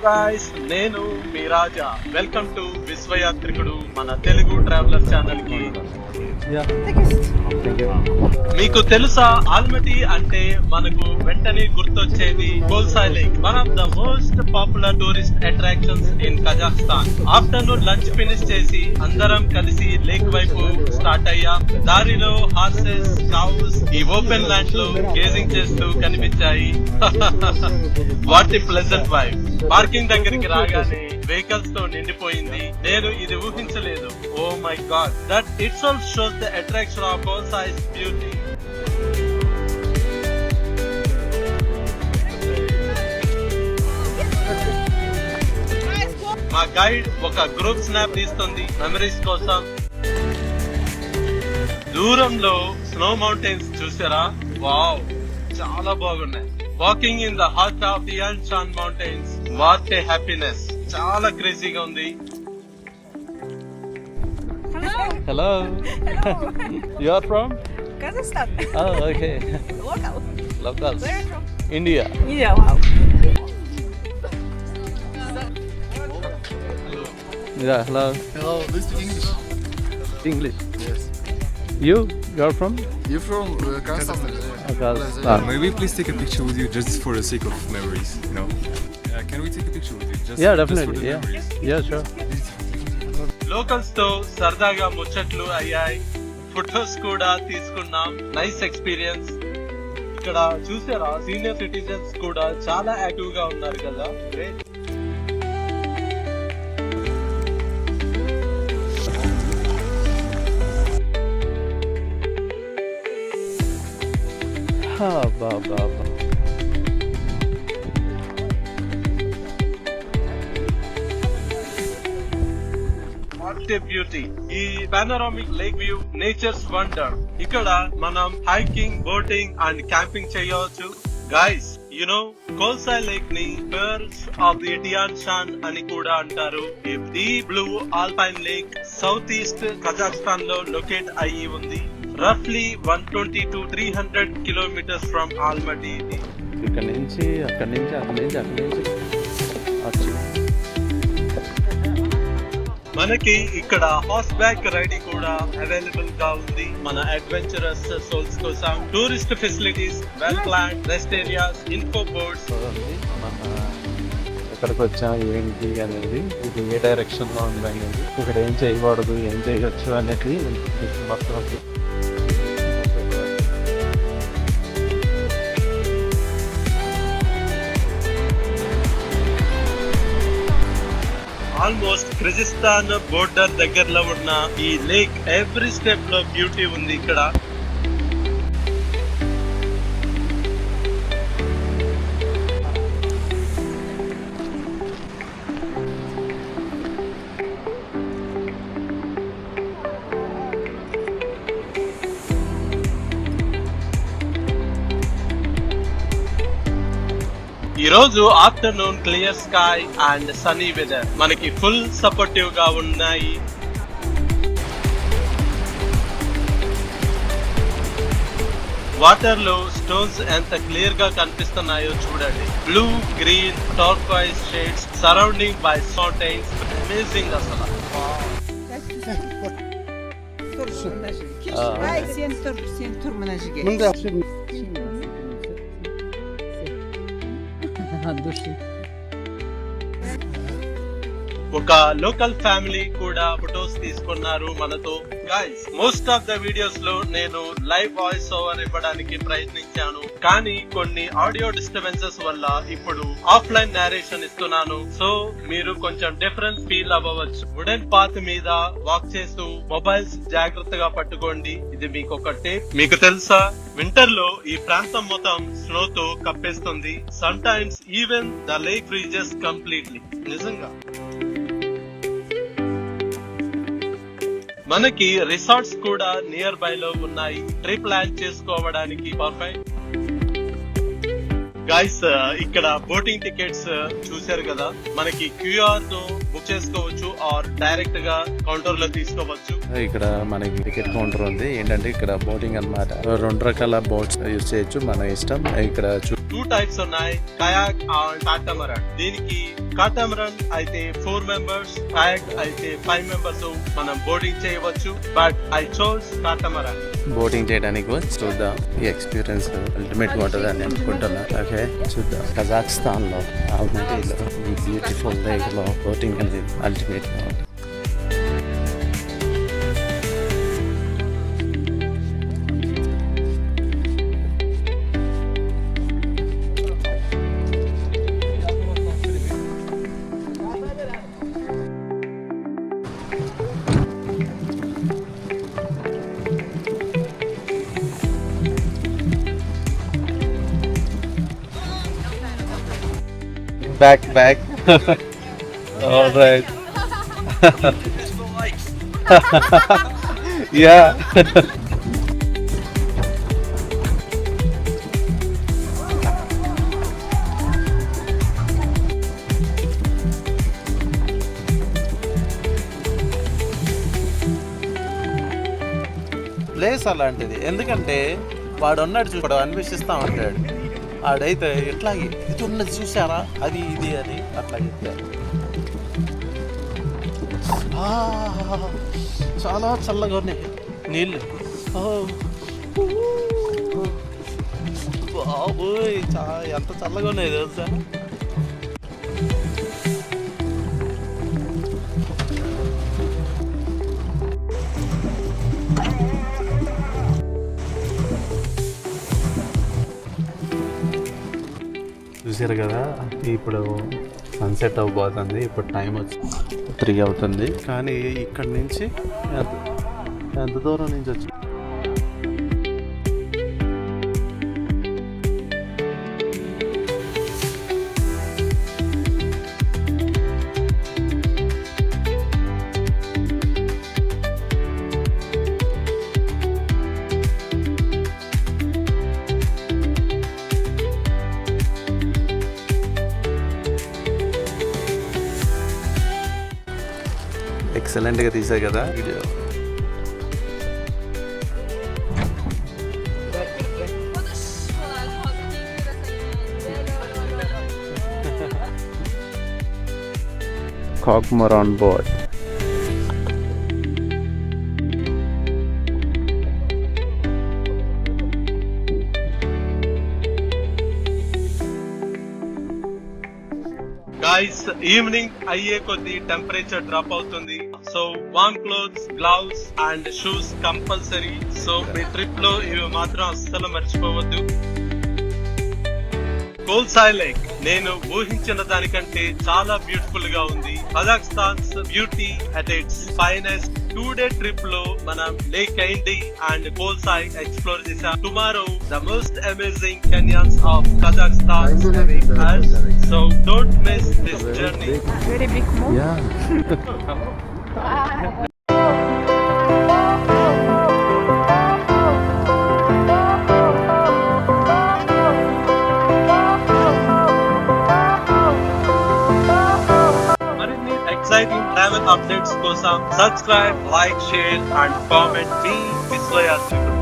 Guys, నేను మీ రాజా. Welcome to విశ్వయాత్రికుడు, మన Telugu traveller channel కి. మీకు తెలుసా, ఆల్మటీ అంటే మనకు వెంటనే గుర్తొచ్చేది Kolsai lake, one of the most popular tourist attractions in Kazakhstan. Afternoon lunch finish చేసి అందరం కలిసి లేక్ వైపు స్టార్ట్ అయ్యాం. దారిలో హార్సెస్, కౌస్ ఈ ఓపెన్ ల్యాండ్ లో గేజింగ్ చేస్తూ కనిపించాయి. What a pleasant vibe. Parking దగ్గరికి రాగానే వెహికల్స్ తో నిండిపోయింది. నేను ఇది ఊహించలేదు. Oh my god, that itself shows the attraction of Kolsai's beauty. మా గైడ్ ఒక గ్రూప్ స్నాప్ తీస్తుంది మెమరీస్ కోసం. దూరంలో స్నో మౌంటైన్స్ చూసారా? వావ్, చాలా బాగున్నాయి. Walking in the heart of the Tian Shan mountains, what a happiness. చాలా క్రేజీగా ఉంది. Hello. You are from? Kazakhstan. Oh, okay. Local. Locals. Where are you from? India. Yeah, wow. Yeah, hello. Hello, do you speak English? English. Yes. You are from? You from Kazakhstan? Kazakhstan. May we please take a picture with you just for the sake of memories, you know? Can we take a picture with you? Just, Yeah, just for definitely. the Yeah. memories. Yeah, sure. Locals తో సరదాగా ముచ్చట్లు అయ్యాయి. Photos కూడా తీసుకున్నాం. Nice experience. ఇక్కడ చూసారా, senior citizens కూడా చాలా యాక్టివ్ గా ఉన్నారు కదా. Great. Ba. What a beauty. ఈ panoramic lake view nature's wonder. ఇక్కడ మనం హైకింగ్, బోటింగ్ అండ్ క్యాంపింగ్ చేయవచ్చు. Guys, you know, Kolsai lake ని pearls of the Tian Shan అని కూడా అంటారు. ఈ deep blue alpine lake south east Kazakhstan లో లొకేట్ అయ్యి ఉంది. రఫ్లీ 120 to 300 kilometers ఫ్రమ్ ఆల్మటీ. ఇక్కడ నుంచి అక్కడి నుంచి మనకి ఇక్కడ హార్స్ బ్యాక్ రైడింగ్ కూడా అవైలబుల్ గా ఉంది. మన అడ్వెంచరస్ సోల్స్ కోసం tourist facilities, well plan rest areas, info boards. ఎక్కడికి వచ్చాం, ఏంటి అనేది, ఇది ఏ డైరెక్షన్ లో ఉంది అనేది, ఇక్కడ ఏం చేయకూడదు, ఏం చేయొచ్చు అనేది మొత్తం. ఆల్మోస్ట్ కిర్గిస్థాన్ బోర్డర్ దగ్గరలో ఉన్న ఈ లేక్ ఎవ్రీ స్టెప్ లో బ్యూటీ ఉంది ఇక్కడ. ఈ రోజు afternoon clear sky and sunny weather మనకి ఫుల్ సపోర్టివ్ గా ఉన్నాయి. వాటర్ లో స్టోన్స్ ఎంత క్లియర్ గా కనిపిస్తున్నాయో చూడండి. Blue, green, టర్క్వైజ్ shades surrounding by mountains. Amazing అసలు. Sen tur menajige. ఒక లోకల్ ఫ్యామిలీ కూడా ఫొటోస్ తీసుకున్నారు మనతో. Guys, most of the videos లో నేను లైవ్ వాయిస్ ఓవర్ ఇవ్వడానికి ప్రయత్నించాను, కానీ కొన్ని ఆడియో డిస్టర్బెన్సెస్ వల్ల ఇప్పుడు ఆఫ్లైన్ నేరేషన్ ఇస్తున్నాను. సో మీరు కొంచెం డిఫరెన్స్ ఫీల్ అవ్వవచ్చు. వుడెన్ పాత్ మీద వాక్ చేస్తూ మొబైల్స్ జాగ్రత్తగా పట్టుకోండి. ఇది మీకు ఒక టిప్. మీకు తెలుసా, వింటర్ లో ఈ ప్రాంతం మొత్తం స్నో తో కప్పేస్తుంది. Sometimes even the lake freezes completely. నిజంగా మనకి రిసార్ట్స్ కూడా నియర్ బై లో ఉన్నాయి. ట్రిప్ ప్లాన్ చేసుకోవడానికి పర్ఫెక్ట్. గైస్, ఇక్కడ బోటింగ్ టికెట్స్ చూసారు కదా, మనకి క్యూఆర్ తో బుక్ చేసుకోవచ్చు ఆర్ డైరెక్ట్ గా కౌంటర్ లో తీసుకోవచ్చు. ఇక్కడ మనకి టికెట్ కౌంటర్ ఉంది. ఏంటంటే ఇక్కడ బోటింగ్ అన్నమాట. 2 రకాల బోట్స్ యూజ్ చేయొచ్చు, మన ఇష్టం. ఇక్కడ 2 టైప్స్ ఉన్నాయి, కయాక్ అండ్ కాటమరన్. దీనికి కాటమరన్ అయితే 4 మెంబర్స్, కయాక్ అయితే 5 మెంబర్స్ మనం బోర్డింగ్ చేయవచ్చు. But I chose catamaran. Boating చేయడానికి చూద్దాం, ఈ ఎక్స్పీరియన్స్ అల్టిమేట్ గా ఉంటుంది అని అనుకుంటున్నా. ఓకే చూద్దాం. కజాఖ్స్తాన్ లో ఆల్మటీలో ఈ బ్యూటిఫుల్ లేక్ లో బోటింగ్ అనేది అల్టిమేట్ గా ఉంటుంది. Back. All right. Yeah. Place అలాంటిది, ఎందుకంటే వాడు ఉన్నాడు చూడు, అన్వేషిస్తూ ఉంటాడు. ఆడైతే ఎట్లాగే ఇది ఉన్నది చూసారా, అది ఇది అని అట్లా చెప్పారు. చాలా చల్లగా ఉన్నాయి నీళ్ళు. బాబోయ్ ఎంత చల్లగా ఉన్నాయి తెలుసా. చూసారు కదా, ఇప్పుడు సన్సెట్ అవ్వబోతుంది. ఇప్పుడు టైం వచ్చి 3 అవుతుంది. కానీ ఇక్కడ నుంచి ఎంత దూరం నుంచి వచ్చి ఎక్సలెంట్గా తీసాయి కదా video. Cockmore board. Guys, evening అయ్యే కొద్ది టెంపరేచర్ డ్రాప్ అవుతుంది. So warm clothes, gloves and shoes compulsory. So మీ ట్రిప్ లో ఇవి మాత్రం అస్సలు మర్చిపోవద్దు. కోల్సాయ్ లేక్ నేను ఊహించిన దానికంటే చాలా బ్యూటిఫుల్ గా ఉంది. Kazakhstan's beauty at its finest. 2-day trip లో మనం lake Kaindy and Kolsai explore చేసాం. Tomorrow the most amazing canyons of Kazakhstan await us. So don't miss this journey. Very big move. Yeah. మరిన్ని exciting travel updates కోసం subscribe, like, share and comment. మీ విశ్వయాత్రికుడు.